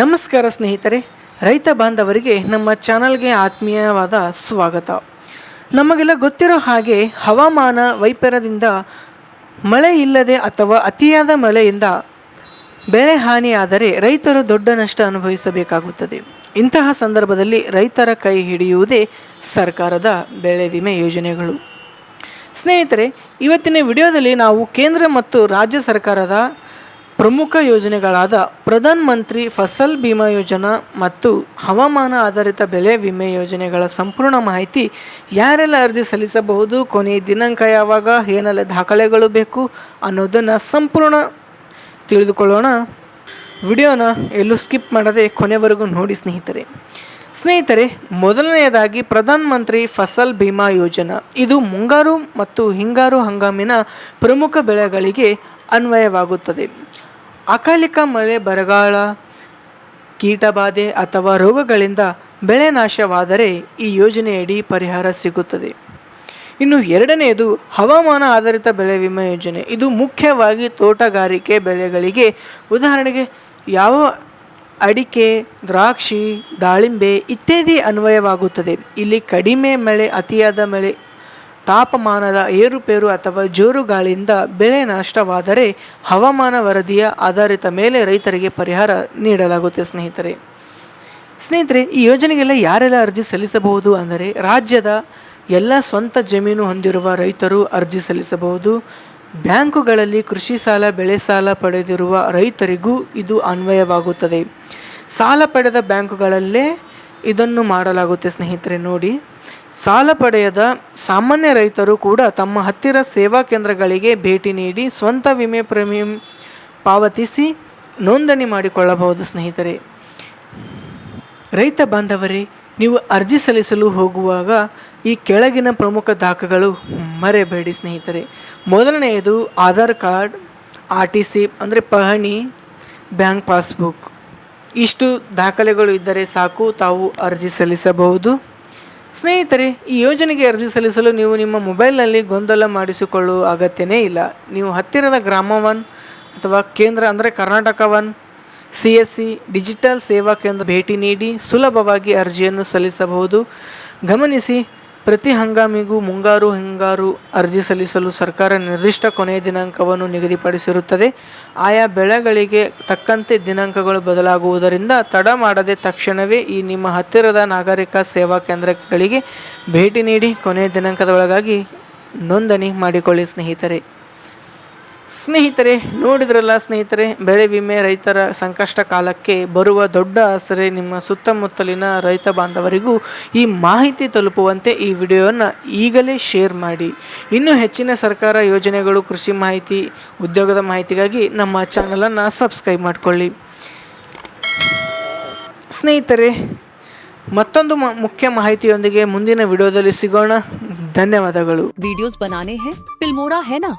ನಮಸ್ಕಾರ ಸ್ನೇಹಿತರೆ, ರೈತ ಬಾಂಧವರಿಗೆ ನಮ್ಮ ಚಾನಲ್ಗೆ ಆತ್ಮೀಯವಾದ ಸ್ವಾಗತ. ನಮಗೆಲ್ಲ ಗೊತ್ತಿರೋ ಹಾಗೆ ಹವಾಮಾನ ವೈಪರೀತ್ಯದಿಂದ ಮಳೆ ಇಲ್ಲದೆ ಅಥವಾ ಅತಿಯಾದ ಮಳೆಯಿಂದ ಬೆಳೆ ಹಾನಿಯಾದರೆ ರೈತರು ದೊಡ್ಡ ನಷ್ಟ ಅನುಭವಿಸಬೇಕಾಗುತ್ತದೆ. ಇಂತಹ ಸಂದರ್ಭದಲ್ಲಿ ರೈತರ ಕೈ ಹಿಡಿಯುವುದೇ ಸರ್ಕಾರದ ಬೆಳೆ ವಿಮೆ ಯೋಜನೆಗಳು. ಸ್ನೇಹಿತರೆ, ಇವತ್ತಿನ ವಿಡಿಯೋದಲ್ಲಿ ನಾವು ಕೇಂದ್ರ ಮತ್ತು ರಾಜ್ಯ ಸರ್ಕಾರದ ಪ್ರಮುಖ ಯೋಜನೆಗಳಾದ ಪ್ರಧಾನ ಮಂತ್ರಿ ಫಸಲ್ ಬಿಮಾ ಯೋಜನಾ ಮತ್ತು ಹವಾಮಾನ ಆಧಾರಿತ ಬೆಳೆ ವಿಮೆ ಯೋಜನೆಗಳ ಸಂಪೂರ್ಣ ಮಾಹಿತಿ, ಯಾರೆಲ್ಲ ಅರ್ಜಿ ಸಲ್ಲಿಸಬಹುದು, ಕೊನೆಯ ದಿನಾಂಕ ಯಾವಾಗ, ಏನೆಲ್ಲ ದಾಖಲೆಗಳು ಬೇಕು ಅನ್ನೋದನ್ನು ಸಂಪೂರ್ಣ ತಿಳಿದುಕೊಳ್ಳೋಣ. ವಿಡಿಯೋನ ಎಲ್ಲೂ ಸ್ಕಿಪ್ ಮಾಡದೆ ಕೊನೆವರೆಗೂ ನೋಡಿ ಸ್ನೇಹಿತರೆ. ಮೊದಲನೆಯದಾಗಿ ಪ್ರಧಾನ ಮಂತ್ರಿ ಫಸಲ್ ಬಿಮಾ ಯೋಜನಾ. ಇದು ಮುಂಗಾರು ಮತ್ತು ಹಿಂಗಾರು ಹಂಗಾಮಿನ ಪ್ರಮುಖ ಬೆಳೆಗಳಿಗೆ ಅನ್ವಯವಾಗುತ್ತದೆ. ಅಕಾಲಿಕ ಮಳೆ, ಬರಗಾಲ, ಕೀಟಬಾಧೆ ಅಥವಾ ರೋಗಗಳಿಂದ ಬೆಳೆ ನಾಶವಾದರೆ ಈ ಯೋಜನೆಯಡಿ ಪರಿಹಾರ ಸಿಗುತ್ತದೆ. ಇನ್ನು ಎರಡನೆಯದು ಹವಾಮಾನ ಆಧಾರಿತ ಬೆಳೆ ವಿಮೆ ಯೋಜನೆ. ಇದು ಮುಖ್ಯವಾಗಿ ತೋಟಗಾರಿಕೆ ಬೆಳೆಗಳಿಗೆ, ಉದಾಹರಣೆಗೆ ಯಾವ ಅಡಿಕೆ, ದ್ರಾಕ್ಷಿ, ದಾಳಿಂಬೆ ಇತ್ಯಾದಿ ಅನ್ವಯವಾಗುತ್ತದೆ. ಇಲ್ಲಿ ಕಡಿಮೆ ಮಳೆ, ಅತಿಯಾದ ಮಳೆ, ತಾಪಮಾನದ ಏರುಪೇರು ಅಥವಾ ಜೋರು ಗಾಳಿಯಿಂದ ಬೆಳೆ ನಷ್ಟವಾದರೆ ಹವಾಮಾನ ವರದಿಯ ಆಧಾರಿತ ಮೇಲೆ ರೈತರಿಗೆ ಪರಿಹಾರ ನೀಡಲಾಗುತ್ತೆ. ಸ್ನೇಹಿತರೆ, ಈ ಯೋಜನೆಗೆಲ್ಲ ಯಾರೆಲ್ಲ ಅರ್ಜಿ ಸಲ್ಲಿಸಬಹುದು ಅಂದರೆ, ರಾಜ್ಯದ ಎಲ್ಲ ಸ್ವಂತ ಜಮೀನು ಹೊಂದಿರುವ ರೈತರು ಅರ್ಜಿ ಸಲ್ಲಿಸಬಹುದು. ಬ್ಯಾಂಕುಗಳಲ್ಲಿ ಕೃಷಿ ಸಾಲ, ಬೆಳೆ ಸಾಲ ಪಡೆದಿರುವ ರೈತರಿಗೂ ಇದು ಅನ್ವಯವಾಗುತ್ತದೆ. ಸಾಲ ಪಡೆದ ಬ್ಯಾಂಕುಗಳಲ್ಲೇ ಇದನ್ನು ಮಾಡಲಾಗುತ್ತೆ. ಸ್ನೇಹಿತರೆ ನೋಡಿ, ಸಾಲ ಪಡೆಯದ ಸಾಮಾನ್ಯ ರೈತರು ಕೂಡ ತಮ್ಮ ಹತ್ತಿರ ಸೇವಾ ಕೇಂದ್ರಗಳಿಗೆ ಭೇಟಿ ನೀಡಿ ಸ್ವಂತ ವಿಮೆ ಪ್ರೀಮಿಯಂ ಪಾವತಿಸಿ ನೋಂದಣಿ ಮಾಡಿಕೊಳ್ಳಬಹುದು. ಸ್ನೇಹಿತರೆ, ರೈತ ಬಾಂಧವರೇ, ನೀವು ಅರ್ಜಿ ಸಲ್ಲಿಸಲು ಹೋಗುವಾಗ ಈ ಕೆಳಗಿನ ಪ್ರಮುಖ ದಾಖಲೆಗಳು ಮರೆಯಬೇಡಿ. ಸ್ನೇಹಿತರೆ, ಮೊದಲನೆಯದು ಆಧಾರ್ ಕಾರ್ಡ್, RTC ಅಂದರೆ ಪಹಣಿ, ಬ್ಯಾಂಕ್ ಪಾಸ್ಬುಕ್. ಇಷ್ಟು ದಾಖಲೆಗಳು ಇದ್ದರೆ ಸಾಕು, ತಾವು ಅರ್ಜಿ ಸಲ್ಲಿಸಬಹುದು. ಸ್ನೇಹಿತರೆ, ಈ ಯೋಜನೆಗೆ ಅರ್ಜಿ ಸಲ್ಲಿಸಲು ನೀವು ನಿಮ್ಮ ಮೊಬೈಲ್ನಲ್ಲಿ ಗೊಂದಲ ಮಾಡಿಸಿಕೊಳ್ಳುವ ಅಗತ್ಯನೇ ಇಲ್ಲ. ನೀವು ಹತ್ತಿರದ ಗ್ರಾಮ ಒನ್ ಅಥವಾ ಕೇಂದ್ರ ಅಂದರೆ ಕರ್ನಾಟಕ ಒನ್, CSC ಡಿಜಿಟಲ್ ಸೇವಾ ಕೇಂದ್ರ ಭೇಟಿ ನೀಡಿ ಸುಲಭವಾಗಿ ಅರ್ಜಿಯನ್ನು ಸಲ್ಲಿಸಬಹುದು. ಗಮನಿಸಿ, ಪ್ರತಿ ಹಂಗಾಮಿಗೂ ಮುಂಗಾರು ಹಿಂಗಾರು ಅರ್ಜಿ ಸಲ್ಲಿಸಲು ಸರ್ಕಾರ ನಿರ್ದಿಷ್ಟ ಕೊನೆಯ ದಿನಾಂಕವನ್ನು ನಿಗದಿಪಡಿಸಿರುತ್ತದೆ. ಆಯಾ ಬೆಳೆಗಳಿಗೆ ತಕ್ಕಂತೆ ದಿನಾಂಕಗಳು ಬದಲಾಗುವುದರಿಂದ ತಡ ಮಾಡದೆ ತಕ್ಷಣವೇ ಈ ನಿಮ್ಮ ಹತ್ತಿರದ ನಾಗರಿಕ ಸೇವಾ ಕೇಂದ್ರಗಳಿಗೆ ಭೇಟಿ ನೀಡಿ ಕೊನೆಯ ದಿನಾಂಕದ ಒಳಗಾಗಿ ನೋಂದಣಿ ಮಾಡಿಕೊಳ್ಳಿ. ಸ್ನೇಹಿತರೆ, ನೋಡಿದ್ರಲ್ಲ ಸ್ನೇಹಿತರೆ, ಬೆಳೆ ವಿಮೆ ರೈತರ ಸಂಕಷ್ಟ ಕಾಲಕ್ಕೆ ಬರುವ ದೊಡ್ಡ ಆಸರೆ. ನಿಮ್ಮ ಸುತ್ತಮುತ್ತಲಿನ ರೈತ ಬಾಂಧವರಿಗೂ ಈ ಮಾಹಿತಿ ತಲುಪುವಂತೆ ಈ ವಿಡಿಯೋವನ್ನು ಈಗಲೇ ಶೇರ್ ಮಾಡಿ. ಇನ್ನೂ ಹೆಚ್ಚಿನ ಸರ್ಕಾರ ಯೋಜನೆಗಳು, ಕೃಷಿ ಮಾಹಿತಿ, ಉದ್ಯೋಗದ ಮಾಹಿತಿಗಾಗಿ ನಮ್ಮ ಚಾನಲನ್ನು ಸಬ್ಸ್ಕ್ರೈಬ್ ಮಾಡಿಕೊಳ್ಳಿ. ಸ್ನೇಹಿತರೆ, ಮತ್ತೊಂದು ಮುಖ್ಯ ಮಾಹಿತಿಯೊಂದಿಗೆ ಮುಂದಿನ ವಿಡಿಯೋದಲ್ಲಿ ಸಿಗೋಣ. ಧನ್ಯವಾದಗಳು. वीडियोस बनाने हैं फिल्मोरा है ना.